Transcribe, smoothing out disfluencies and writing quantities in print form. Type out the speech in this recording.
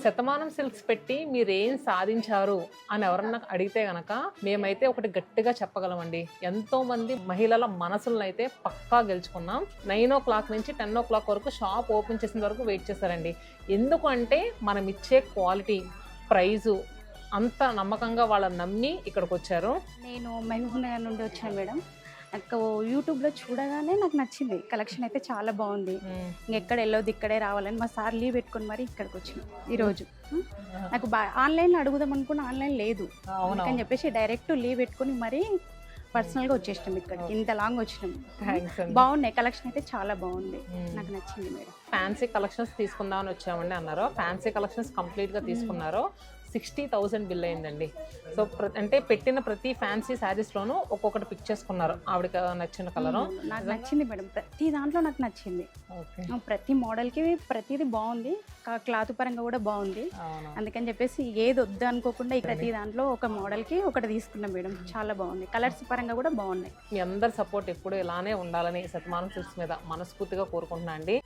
Shatamanam silks పెట్టి మీరేం సాధించారు అని ఎవరన్నా అడిగితే గనక మేమైతే ఒకటి గట్టిగా చెప్పగలమండి. ఎంతో మంది మహిళల మనసులను అయితే పక్కా గెలుచుకున్నాం. 9 o'clock నుంచి 10 o'clock వరకు షాప్ ఓపెన్ చేసిన వరకు వెయిట్ చేశారండి. ఎందుకు అంటే మనం ఇచ్చే క్వాలిటీ, ప్రైజు అంత నమ్మకంగా వాళ్ళని నమ్మి ఇక్కడికి వచ్చారు. నేను మహబూబ్ నగర్ నుండి వచ్చాను మేడం. నాకు యూట్యూబ్లో చూడగానే నాకు నచ్చింది. కలెక్షన్ అయితే చాలా బాగుంది. ఇంకెక్కడ వెళ్ళొద్దు, ఇక్కడే రావాలని మా సార్ లీవ్ పెట్టుకుని మరి ఇక్కడికి వచ్చినాం ఈరోజు. నాకు ఆన్లైన్లో అడుగుదాం అనుకున్న ఆన్లైన్ లేదు అని చెప్పేసి డైరెక్ట్ లీవ్ పెట్టుకుని మరి పర్సనల్గా వచ్చేసినాం ఇక్కడికి. ఇంత లాంగ్ వచ్చినాం. బాగున్నాయి, కలెక్షన్ అయితే చాలా బాగుంది, నాకు నచ్చింది మేడం. ఫ్యాన్సీ కలెక్షన్స్ తీసుకుందామని వచ్చామండి అన్నారు. ఫ్యాన్సీ కలెక్షన్స్ కంప్లీట్గా తీసుకున్నారు. 60,000 బిల్ అయిందండి. సో అంటే పెట్టిన ప్రతి ఫ్యాన్సీ శారీస్లోనూ ఒక్కొక్కటి పిక్ చేసుకున్నారు ఆవిడకి నచ్చిన కలరు. నాకు నచ్చింది మేడం, ప్రతి దాంట్లో నాకు నచ్చింది. ప్రతి మోడల్కి ప్రతిదీ బాగుంది, క్లాత్ పరంగా కూడా బాగుంది. అందుకని చెప్పేసి ఏది వద్దు అనుకోకుండా ప్రతి దాంట్లో ఒక మోడల్కి ఒకటి తీసుకున్నాం మేడం. చాలా బాగుంది, కలర్స్ పరంగా కూడా బాగున్నాయి. మీ అందరి సపోర్ట్ ఎప్పుడు ఇలానే ఉండాలని శతమానం సిల్క్స్ మీద మనస్ఫూర్తిగా కోరుకుంటున్నా అండి.